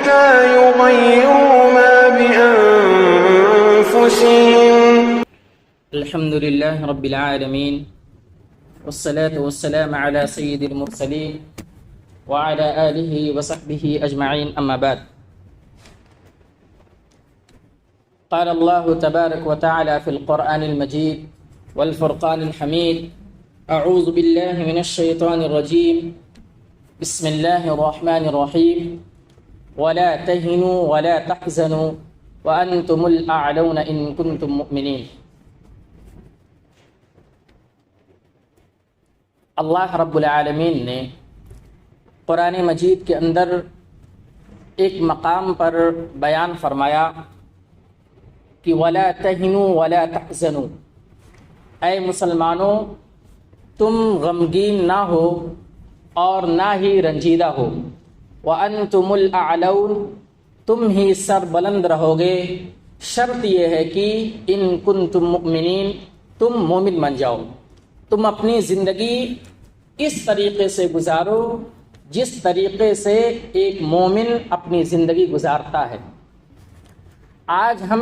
حتى يغيروا ما بأنفسهم. الحمد لله رب العالمين، والصلاة والسلام على سيد المرسلين وعلى آله وصحبه أجمعين، أما بعد. قال الله تبارك وتعالى في القرآن المجيد والفرقان الحميد: أعوذ بالله من الشيطان الرجيم، بسم الله الرحمن الرحيم، ولا تهنوا ولا تحزنوا وأنتم الأعلون إن كنتم مؤمنين. اللہ رب العالمین نے قرآن مجید کے اندر ایک مقام پر بیان فرمایا کہ وَلَا تَهِنُوا وَلَا تَحْزَنُوا، اے مسلمانوں تم غمگین نہ ہو اور نہ ہی رنجیدہ ہو، وَأَنْتُمُ الْأَعْلَوْنَ، تم ہی سر بلند رہو گے، شرط یہ ہے کہ ان کنتم مؤمنین، تم مومن بن جاؤ، تم اپنی زندگی اس طریقے سے گزارو جس طریقے سے ایک مومن اپنی زندگی گزارتا ہے۔ آج ہم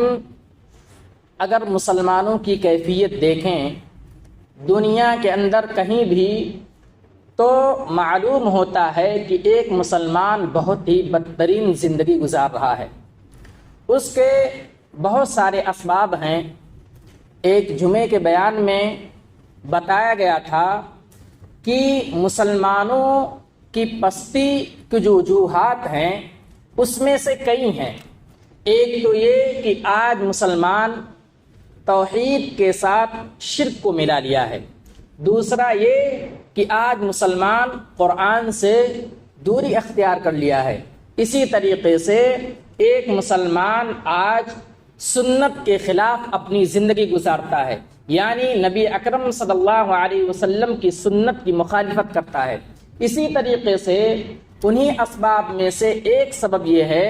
اگر مسلمانوں کی کیفیت دیکھیں دنیا کے اندر کہیں بھی، تو معلوم ہوتا ہے کہ ایک مسلمان بہت ہی بدترین زندگی گزار رہا ہے۔ اس کے بہت سارے اسباب ہیں۔ ایک جمعے کے بیان میں بتایا گیا تھا کہ مسلمانوں کی پستی کی جو وجوہات ہیں اس میں سے کئی ہیں۔ ایک تو یہ کہ آج مسلمان توحید کے ساتھ شرک کو ملا لیا ہے، دوسرا یہ کہ آج مسلمان قرآن سے دوری اختیار کر لیا ہے، اسی طریقے سے ایک مسلمان آج سنت کے خلاف اپنی زندگی گزارتا ہے، یعنی نبی اکرم صلی اللہ علیہ وسلم کی سنت کی مخالفت کرتا ہے۔ اسی طریقے سے انہی اسباب میں سے ایک سبب یہ ہے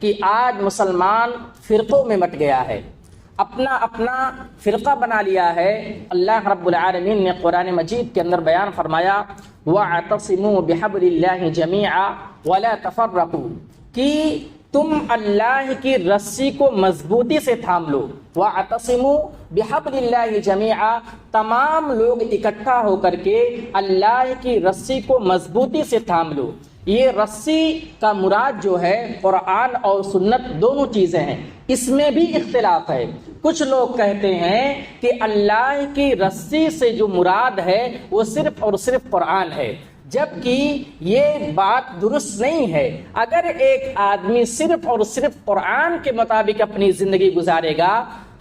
کہ آج مسلمان فرقوں میں بٹ گیا ہے، اپنا اپنا فرقہ بنا لیا ہے۔ اللہ رب العالمین نے قرآن مجید کے اندر بیان فرمایا وَاعْتَصِمُوا بِحَبْلِ اللَّهِ جَمِيعًا وَلَا تَفَرَّقُوا، کہ تم اللہ کی رسی کو مضبوطی سے تھام لو۔ وَاعْتَصِمُوا بِحَبْلِ اللَّهِ جَمِيعًا، تمام لوگ اکٹھا ہو کر کے اللہ کی رسی کو مضبوطی سے تھام لو۔ یہ رسی کا مراد جو ہے قرآن اور سنت دونوں چیزیں ہیں، اس میں بھی اختلاف ہے۔ کچھ لوگ کہتے ہیں کہ اللہ کی رسی سے جو مراد ہے وہ صرف اور صرف قرآن ہے، جبکہ یہ بات درست نہیں ہے۔ اگر ایک آدمی صرف اور صرف قرآن کے مطابق اپنی زندگی گزارے گا،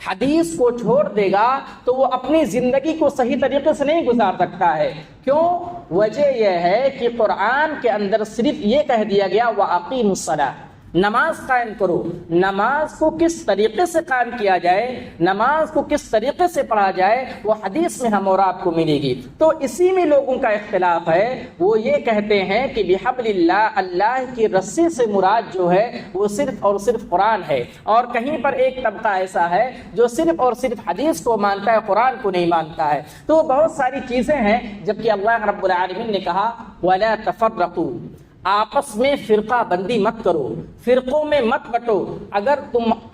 حدیث کو چھوڑ دے گا، تو وہ اپنی زندگی کو صحیح طریقے سے نہیں گزار سکتا ہے۔ کیوں؟ وجہ یہ ہے کہ قرآن کے اندر صرف یہ کہہ دیا گیا وَأَقِیمُوا الصَّلَاةَ، نماز قائم کرو۔ نماز کو کس طریقے سے قائم کیا جائے، نماز کو کس طریقے سے پڑھا جائے، وہ حدیث میں ہم اور آپ کو ملے گی۔ تو اسی میں لوگوں کا اختلاف ہے۔ وہ یہ کہتے ہیں کہ بحبل اللہ، اللہ کی رسی سے مراد جو ہے وہ صرف اور صرف قرآن ہے، اور کہیں پر ایک طبقہ ایسا ہے جو صرف اور صرف حدیث کو مانتا ہے، قرآن کو نہیں مانتا ہے۔ تو بہت ساری چیزیں ہیں، جبکہ اللہ رب العالمین نے کہا وَلَا تَفَرَّقُوا، آپس میں فرقہ بندی مت کرو، فرقوں میں مت بٹو۔ اگر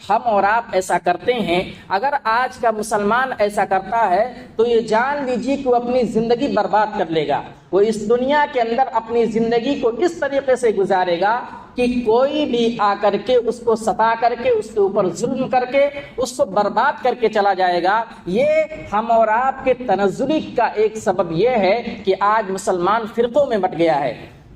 ہم اور آپ ایسا کرتے ہیں، اگر آج کا مسلمان ایسا کرتا ہے، تو یہ جان لیجیے کہ وہ اپنی زندگی برباد کر لے گا۔ وہ اس دنیا کے اندر اپنی زندگی کو اس طریقے سے گزارے گا کہ کوئی بھی آ کر کے اس کو ستا کر کے، اس کے اوپر ظلم کر کے، اس کو برباد کر کے چلا جائے گا۔ یہ ہم اور آپ کے تنزلی کا ایک سبب یہ ہے کہ آج مسلمان فرقوں میں بٹ گیا ہے۔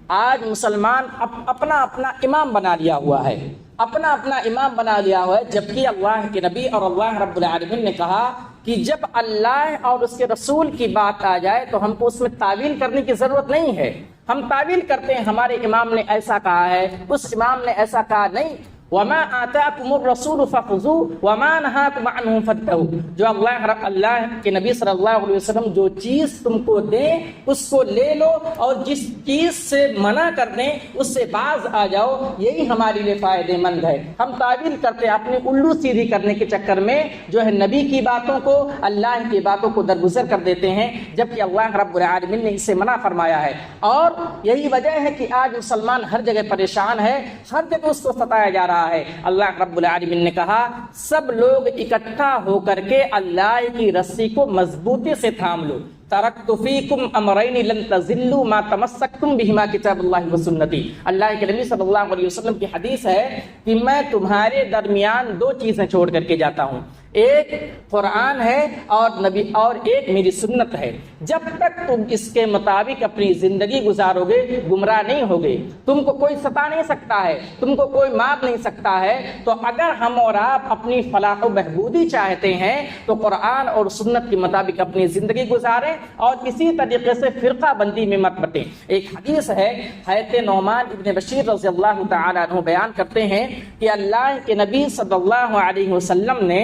آج مسلمان اپنا اپنا امام بنا لیا ہوا ہے، اپنا اپنا امام بنا لیا ہوا ہے، جبکہ اللہ کے نبی اور اللہ رب العالمین نے کہا کہ جب اللہ اور اس کے رسول کی بات آ جائے تو ہم کو اس میں تعویل کرنے کی ضرورت نہیں ہے۔ ہم تعویل کرتے ہیں، ہمارے امام نے ایسا کہا ہے، اس امام نے ایسا کہا، نہیں۔ وما آتاکم الرسول فخذوه وما نهاکم عنہ فانتہوا، جو اللہ کے نبی صلی اللہ علیہ وسلم جو چیز تم کو دیں اس کو لے لو، اور جس چیز سے منع کر دیں اس سے باز آ جاؤ، یہی ہمارے لیے فائدہ مند ہے۔ ہم تعویل کرتے اپنی الو سیدھی کرنے کے چکر میں جو ہے نبی کی باتوں کو، اللہ کی باتوں کو درگزر کر دیتے ہیں، جبکہ اللہ رب العالمین نے اسے منع فرمایا ہے۔ اور یہی وجہ ہے کہ آج مسلمان ہر جگہ پریشان ہے، ہر جگہ اس کو ستایا جا رہا ہے۔ اللہ رب العالمین نے کہا سب لوگ اکٹھا ہو کر کے اللہ کی رسی کو مضبوطی سے تھام لو۔ ترکت فیکم امرین لن تضلوا ما تمسکتم بہما کتاب اللہ و سنتی، اللہ کے نبی صلی اللہ علیہ وسلم کی حدیث ہے کہ میں تمہارے درمیان دو چیزیں چھوڑ کر کے جاتا ہوں، ایک قرآن ہے اور ایک میری سنت ہے، جب تک تم اس کے مطابق اپنی زندگی گزارو گے گمراہ نہیں ہوگے، تم کو کوئی ستا نہیں سکتا ہے، تم کو کوئی مار نہیں سکتا ہے۔ تو اگر ہم اور آپ اپنی فلاح و بہبودی چاہتے ہیں تو قرآن اور سنت کے مطابق اپنی زندگی گزاریں اور اسی طریقے سے فرقہ بندی میں مت بٹیں۔ ایک حدیث ہے، حضرت نعمان ابن بشیر رضی اللہ تعالی عنہ بیان کرتے ہیں کہ اللہ کے نبی صلی اللہ علیہ وسلم نے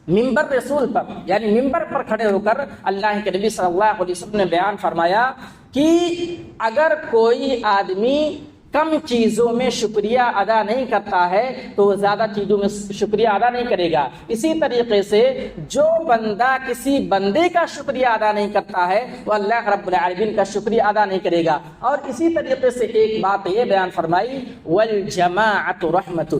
ممبر رسول پر یعنی ممبر پر کھڑے ہو کر اللہ کے نبی صلی اللہ علیہ وسلم نے بیان فرمایا کہ اگر کوئی آدمی کم چیزوں میں شکریہ ادا نہیں کرتا ہے تو وہ زیادہ چیزوں میں شکریہ ادا نہیں کرے گا، اسی طریقے سے جو بندہ کسی بندے کا شکریہ ادا نہیں کرتا ہے وہ اللہ رب العالمین کا شکریہ ادا نہیں کرے گا۔ اور اسی طریقے سے ایک بات یہ بیان فرمائی والجماعت رحمت،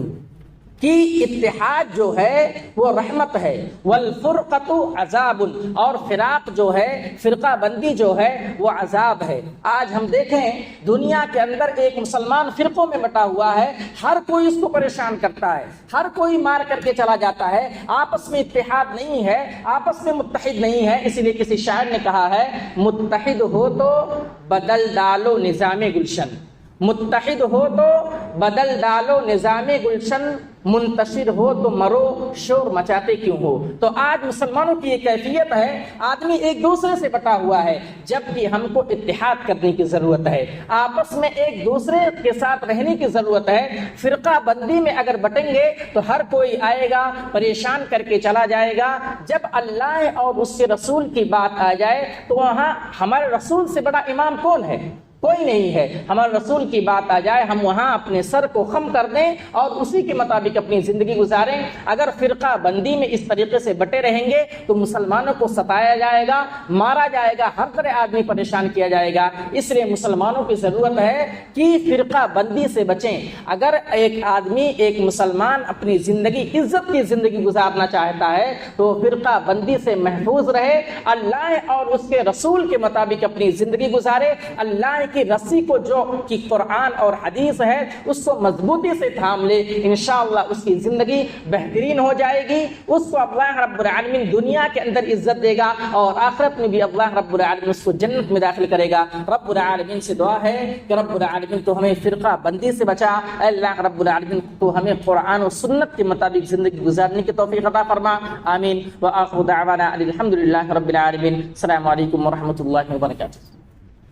کہ اتحاد جو ہے وہ رحمت ہے، والفرقۃ عذاب، اور فراق جو ہے فرقہ بندی جو ہے وہ عذاب ہے۔ آج ہم دیکھیں دنیا کے اندر ایک مسلمان فرقوں میں بٹا ہوا ہے، ہر کوئی اس کو پریشان کرتا ہے، ہر کوئی مار کر کے چلا جاتا ہے، آپس میں اتحاد نہیں ہے، آپس میں متحد نہیں ہے۔ اسی لیے کسی شاعر نے کہا ہے متحد ہو تو بدل ڈالو نظام گلشن، متحد ہو تو بدل ڈالو نظام گلشن، منتشر ہو تو مرو شور مچاتے کیوں ہو۔ تو آج مسلمانوں کی یہ کیفیت ہے، آدمی ایک دوسرے سے بٹا ہوا ہے، جبکہ ہم کو اتحاد کرنے کی ضرورت ہے، آپس میں ایک دوسرے کے ساتھ رہنے کی ضرورت ہے۔ فرقہ بندی میں اگر بٹیں گے تو ہر کوئی آئے گا پریشان کر کے چلا جائے گا۔ جب اللہ اور اس کے رسول کی بات آ جائے تو وہاں ہمارے رسول سے بڑا امام کون ہے؟ کوئی نہیں ہے۔ ہمارے رسول کی بات آ جائے ہم وہاں اپنے سر کو خم کر دیں اور اسی کے مطابق اپنی زندگی گزاریں۔ اگر فرقہ بندی میں اس طریقے سے بٹے رہیں گے تو مسلمانوں کو ستایا جائے گا، مارا جائے گا، ہر طرح آدمی پریشان کیا جائے گا۔ اس لیے مسلمانوں کی ضرورت ہے کہ فرقہ بندی سے بچیں۔ اگر ایک آدمی ایک مسلمان اپنی زندگی عزت کی زندگی گزارنا چاہتا ہے تو فرقہ بندی سے محفوظ رہے، اللہ اور اس کے رسول کے مطابق اپنی زندگی گزارے، اللہ کی رسی کو جو کہ قرآن اور حدیث ہے اس کو مضبوطی سے تھام لے، انشاءاللہ اس کی زندگی بہترین ہو جائے گی۔ اس کو اللہ رب العالمین دنیا کے اندر عزت دے گا اور آخرت میں بھی اللہ رب العالمین اس کو جنت میں داخل کرے گا۔ رب العالمین سے دعا ہے کہ رب العالمین تو ہمیں فرقہ بندی سے بچا، اے اللہ رب العالمین تو ہمیں قرآن و سنت کے مطابق زندگی گزارنے کی توفیق عطا فرما، آمین۔ وآخر دعوانا الحمدللہ رب العالمین۔ السلام علیکم ورحمۃ اللہ وبرکاتہ۔